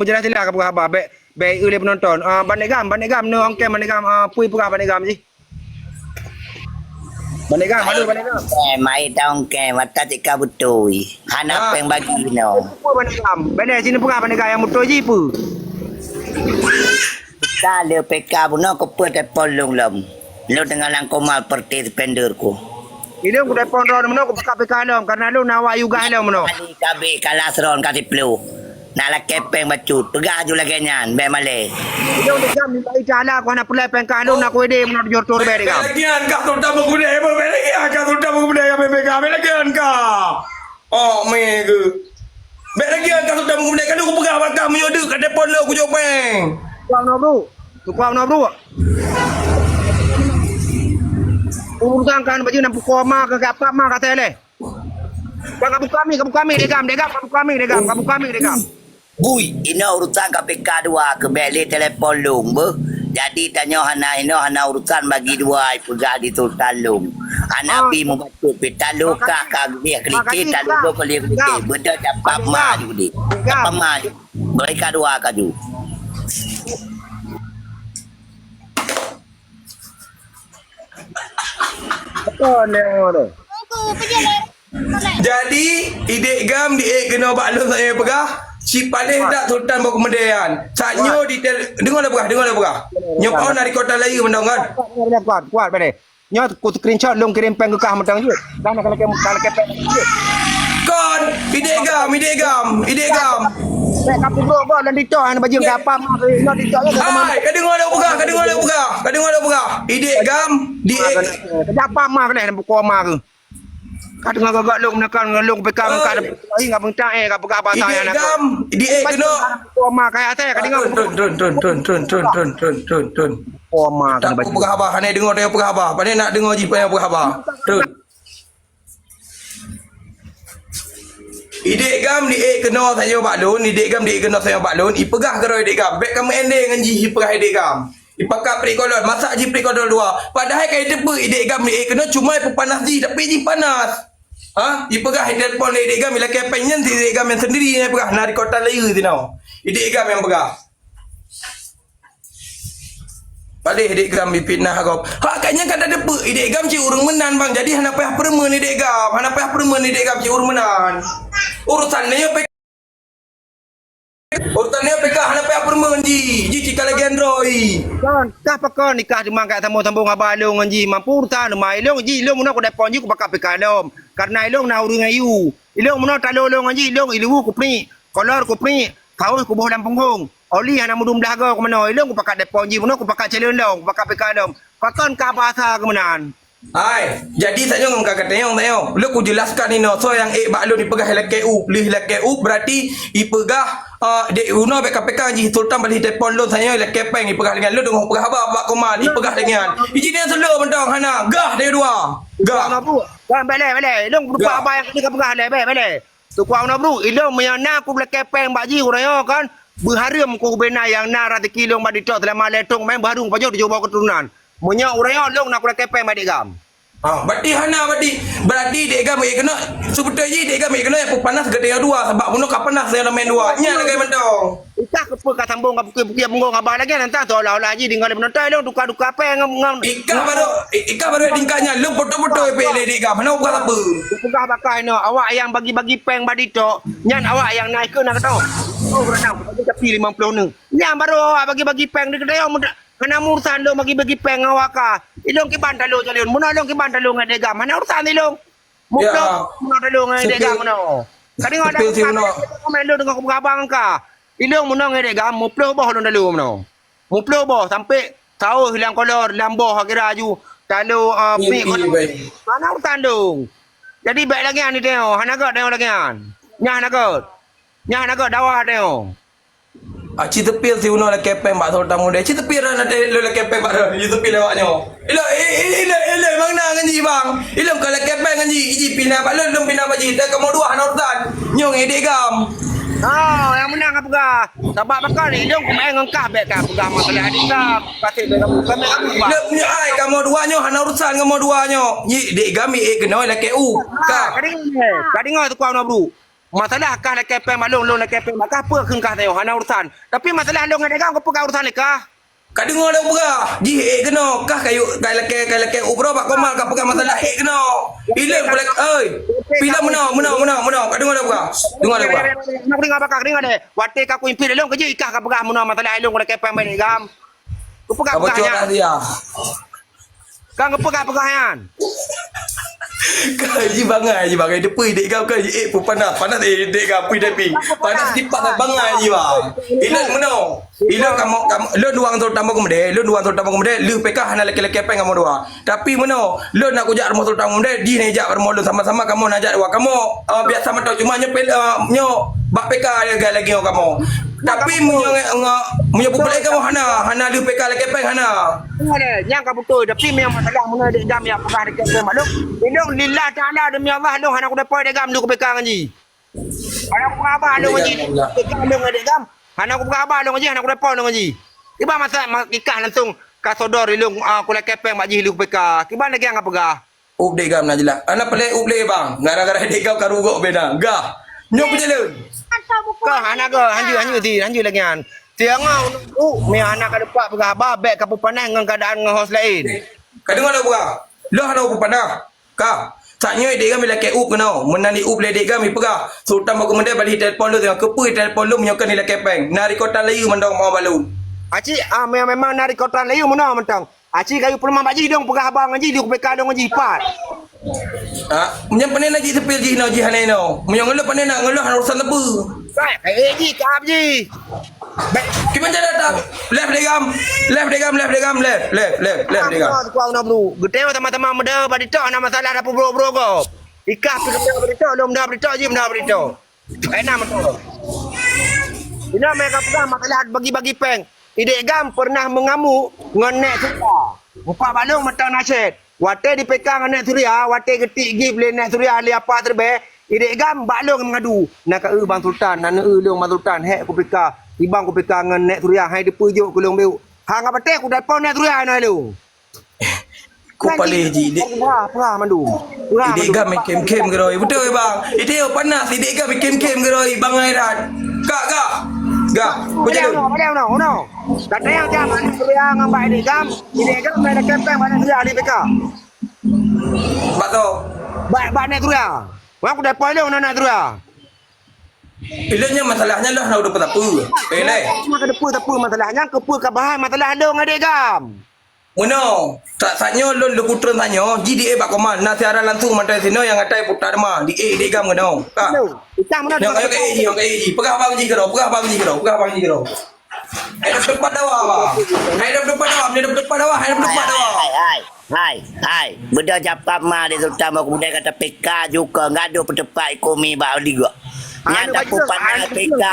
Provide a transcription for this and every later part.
Jelas tidak ke khabar baik oleh penonton. Bandegam no angke bandegam pui pura bandegam ji. Bandegam ada bandegam. Mai taong ke mata tika butoi. Hanap yang bagi no. Pui bandegam. Bandai sini pura bandegam yang betul ji pu. Kalau PK puno ko pete polong lom. Lo dengan lang komal perti spender ko. Ini aku telefon ron meno aku buka PK lom karena lu nawa juga lom meno. Kali kabe kalas ron kasi plu. Nala kepeng bacut. Pegah ju lagi nyan be male. Ini udah jam ni baik jala aku nak pulai PK lom nak wede meno jor tor be degam. Lagian ka sultan menggude apa lagian ka sultan menggude apa PPK lagian ka. Oh mega. Lagian ka sultan menggude kan aku pegah bakam yo deuk ka telefon lo aku jopeng. Kuang no bro. Kuang no bro. Urusan kan baju nak pukul mak ke apa mak kata le. Bang kamu kami degam kamu kami degam. Bui, ini urusan KPK 2 ke beli telefon lum be. Jadi tanya hana urusan bagi dua pegah di Sultan lum. Ana pi mu batu pitalu ka dia klike talu do kali klike benda dapat ma ju di. Dapat ma. Mereka dua kaju. Betul ni orang. Jadi ide gam di kena baklum saya pegah. Si paling tak sultan baku kemudian. Saknyo di dengar pegah. Nyok on dari kota lain mendong kan. Kuat pada. Nyot ku screenshot long kirim peng ke kah mentang je. Dan kalau kepek. Kon ide gam. Saya kapu bro dan dicok an baju ke apa mak no dicok je ke mana. Kadang ada pegah. Ide gam di Kenapa mak ni nak buku mak ke. Kadang agak long nak long PK ka ai ngap mentang ka pegah apa saya nak. Ide kena buku mak kaya saya kadang Tun. buku mak Tak baju. pegah abah, hanai dengar dia pegah abah. Pandai nak dengar jipan yang pegah abah. Tun. Idek gam di kena saya baklun, ipegah geroi idek gam. Bek kamu ending dengan ji pegah idek gam. Ipakak perikolon, masak ji perikolon dua. Padahal kai tepe idek gam di kena cuma panas ji tapi ji panas. Ipegah telefon idek gam bila kepenyen si idek gam yang sendiri yang pegah nari kota layu tinau. Idek gam yang pegah. Padahal idek gam dipitnah kau. Kayaknya kan ada pe idek gam ci urang menan bang. Jadi hana payah permen idek gam, ci urang menan. Urusannya PK hana payah permen ji cika lagi androi. Kan kah pakon nikah di mangkat sambung abalong ji mampu urtan mai long ji long mun ko depon ji ko pakap pekalom karena ilong na urung ayu ilong mun ta long ji ilong ilu ko pri kolor ko pri kau ko boh dalam punggung oli hana mudum dahaga ko mano ilong ko pakat depon ji mun ko pakat celon long pakap pekalom pakon ka bahasa kemenan. Hai, jadi saya ngomong kakak tengok. Lu ku jelaskan ini so yang baklun dipegah LKU, pilih LKU berarti ipegah dek uno BKPK ji sultan balik telefon lu saya LKPeng ipegah dengan lu dengan pegah abak komal ipegah dengan. Izin yang selo bentang hana, gah dia dua. Gah. Kuang bro, kan balik. Ilong berupa apa yang kita pegah balik. Tu kuang bro, ilong menyana ku belakepeng baji urang kan. Berharum ku bena yang na rati kilo mbak dicok selama letong main barung pajak dicoba keturunan. Menyak urang long nak belakepeng mbak digam. Berarti hana berarti dek gam kena sebetulnya dek gam kena yang panas gede dua sebab puno ka panas yang main dua. Nya lagi mentong. Ikak ke pe ka sambung ka bukit-bukit mengong abah lagi nanti seolah-olah ji dengan penonton long duka-duka apa yang ngam. Ika baru tingkahnya lu foto-foto pele dek gam. Mana bukan apa? Pegah bakai no awak yang bagi-bagi peng badi tok. Nyan awak yang naik ke nak tahu. Oh berenang bagi tapi 50 ni. Nyan baru awak bagi-bagi peng dekat dia kena urusan lo bagi-bagi peng awak ka. Ilong ki bantalo jalun. Mun long ki bantalo ngade gam. Mana urusan ilong? Muklo mun talo ngade gam no. Kadang ada komen lo dengan abang ka. Ilong mun ngade gam muklo boh lo dalu no. Muklo boh sampai tahu hilang kolor lamboh kira ju. Talo pi mana urusan dong. Jadi baik lagi ni tengok. Hana got tengok lagi an. Nyah nak got dawa tengok. Cita pil si uno la kepeng bak sultan muda. Cita pil na lo la kepeng bak ron. Cita pil awaknya. Ilo bang na ngaji bang. Ilo kalau kepeng ngaji iji pina bak lo pina baji. Tak kamu dua hana urusan. Nyong edek gam. Yang menang apa pegah? Sebab bakal ni dong ku main ngengkah bet ka pegah masalah adik ka. Pasal be kamu kami ba. Lep ni ai kamu duanyo hana urusan kamu duanyo. Ni dek gam kena la KU. Ka. Kadang tu kau nak bro. Masalah kah nak kepeng malung long nak kepeng maka apa keun kah tayo hana urusan. Tapi masalah long ada kau apa urusan ni kah? Kau dengar dah berah. Ji kena. Kah kayu kai leke ubro pak komal kau pegang masalah kena. Ile boleh oi. Pila menang. Kau dengar dah berah. Dengar dah berah. Nak dengar bakak dengar deh. Wate ka ku impil long kerja ikah ka pegah mun masalah long nak kepeng balik gam. Ku pegang Kau bocor dah dia. Kang pegah-pegahan. Ji bangai depai dek kau kan pun panas dek kau pi depi panas tipak tak bangai ji bang ilak meno ilak kamu lu duang tu tambah kemudian lu pekah hana lelaki-lelaki apa kamu dua tapi meno lu nak kujak rumah tu tambah kemudian di nejak rumah lu sama-sama kamu najak dua kamu biasa mata cuma nyepel bak pekah lagi kamu tapi punya bubulai kamu hana lu pekah lelaki apa hana Ada yang ka betul tapi memang masalah mun ada gam yang pegah dekat maklum. Indong lillah taala demi Allah long hana ku depa de gam lu ku pekang ji. Hana ku abah long ji. Pekang long ada gam. Hana ku abah long ji hana ku depa long ji. Tiba masa ikah langsung ka sodor long ku le kepeng mak ji lu ku pekah. Tiba lagi yang pegah. Dek gam nak jelas. Anak pelai ubleh bang. Gara-gara dek gam karugok beda. Gah. Nyok berjalan. Kah hana ke hanju lagi an. Tiang me anak ka depa pegah babek ka panas dengan keadaan ngehos lain. Kau dengar dah berah. Lu ada apa pandang? Kak. Saknya dek kami lelaki up kena. Menani up le dek kami pegah. Sultan mau kemudian balik telefon lu tengok kepu telefon lu menyokan ni lelaki peng. Nari kota layu mendong mau balu. Aci memang nari kotan layu mana mentang. Aci kayu pelmam baji dong pegah abang ngaji di kupeka dong ngaji pat. Menyang panen lagi sepil ji no ji hanai no. Menyang ngeluh panen nak ngeluh urusan lebu. Ji kap ji. Gimana dah? Left degam. Left degam. Kau nak bro. Geteo teman-teman muda pada tok nama masalah apa bro go. Ikah tu pada tok belum dah pada tok je dah pada tok. Enak betul. Ini mereka pernah masalah bagi-bagi peng. Idek gam pernah mengamuk ngenek suria. Mupak balung matang nasyid. Wate dipekang ngenek suria, wate getik give le nek suria li apa terbe. Idek gam balung mengadu. Nak bang sultan, nak long bang sultan hek ku peka. Ibang ku peka ngenek suria hai dipujuk ku long beu. Hang apa te ku dapon nek suria no lu. Ku palih ji dek. Perah mandu. Idek gam kem-kem geroi. Betul bang. Idek panas idek gam kem-kem geroi bang Airat. Kak. Gak, berjalan. No. Kata yang jangan suria ngambai ni gam. Ini kan ada kepeng mana suria di PK. Bak tu. Baik nak suria. Wang aku dah poin nak suria. Ilahnya masalahnya lah nak dapat apa. Pelai. Cuma ke depu masalahnya kepu ke bahan masalah dong ada gam. Mana? Saatnya lon lu putra tanya, GDA bak koman, nak siaran langsung mantai sino yang ngatai putar mah. Di dek gam kena. Kak. Kita mana Yang kayu ke Pegah bang ji kero. Hai dah depan dawa. Hai dah depan dawa. Hai. Benda japat mah dia sultan mau kemudian kata PK juga ngadu pendapat ekonomi bau juga. Nyata pun pandang PK.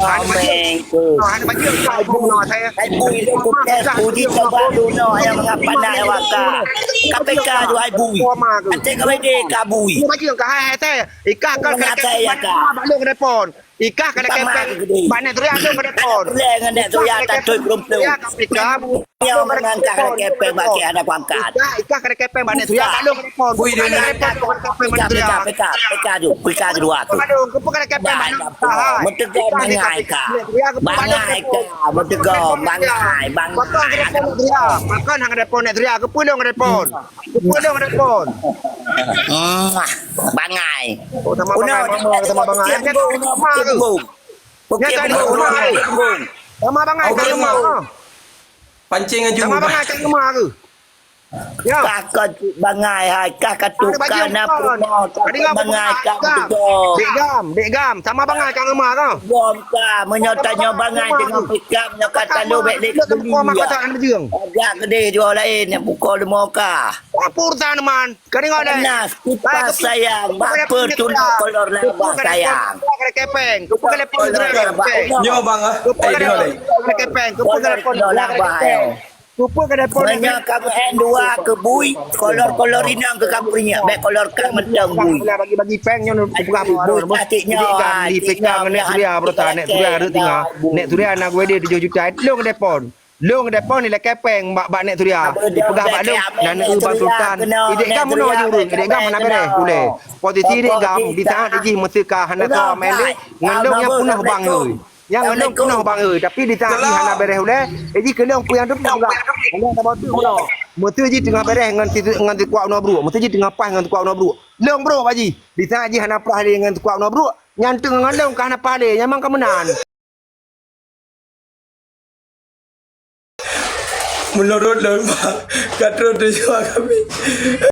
Ameng tu. Hai bui tu putes puji coba dulu yang mengapa nak waka. KPK tu hai bui. Ate kau dia kabui. Macam ke hai saya. Ikah kan balung ke depan. Ikah kada kepeng. Banet ria tu ke depan. Dengan nek tu ya tak tuh belum tu. Yang mengangkat kepeng bagi anak pangkat. Ikah kada kepeng banet ria balung ke depan. Bui dia ni. PK tu dua tu. Aduh, kepu kada kepeng banet. Mentegak bangai ka. Mentegak bangai. Potong ke depan ria. Makan hang depan net ria kepu dong ke depan. Bangai. Sama bangai. Sama bangai ke rumah. Pancing aja. Sama bangai ke rumah ke? Ya. Kakak bangai hai kakak tukar na puno bangai kak Dek gam sama bangai kang rumah kau. Bom ka menyotanya bangai dengan pikap nyokata lu bek lek beli. Agak gede jual lain yang pukul 5 ka. Apa urusan man? Kau tengok dah. Panas kita sayang bapa tulak kolor laba sayang. Kau kepeng, kau telepon kepeng. Nyo bang ah. Dengar deh. Kepeng, kau telepon laba. Rupa ke depan Banyak kamu N2 ke bui kolor-kolor inang ke kamu punya baik kolor kan mentang bui bagi pengnya buka apa cantiknya di pegang nek suria brotan nek suria ada tinggal nek suria anak gue dia 7 juta lo ke depan Long depan ni lekai peng bak nek tu dia. Apa Di dia pegah bak long bak nan nek ubah tu dia, sultan. kena Idek nek gam tu mono dia, je urung. Idek gam mana beres boleh. Posisi idek gam di saat iki mesti ka hana ka mele ngendong yang punah bang oi. Yang ngendong punah bang oi tapi di saat iki hana beres boleh. Jadi kena ku yang tu juga. Kena tak batu mono. Mesti ji tengah beres dengan kuat no bro. Mesti ji tengah pas dengan kuat no bro. Long bro baji. Di saat ji hana prah dengan kuat no bro. Nyanteng ngendong ka hana pale nyamang kemenan. Menurut lon, katro tu juga kami.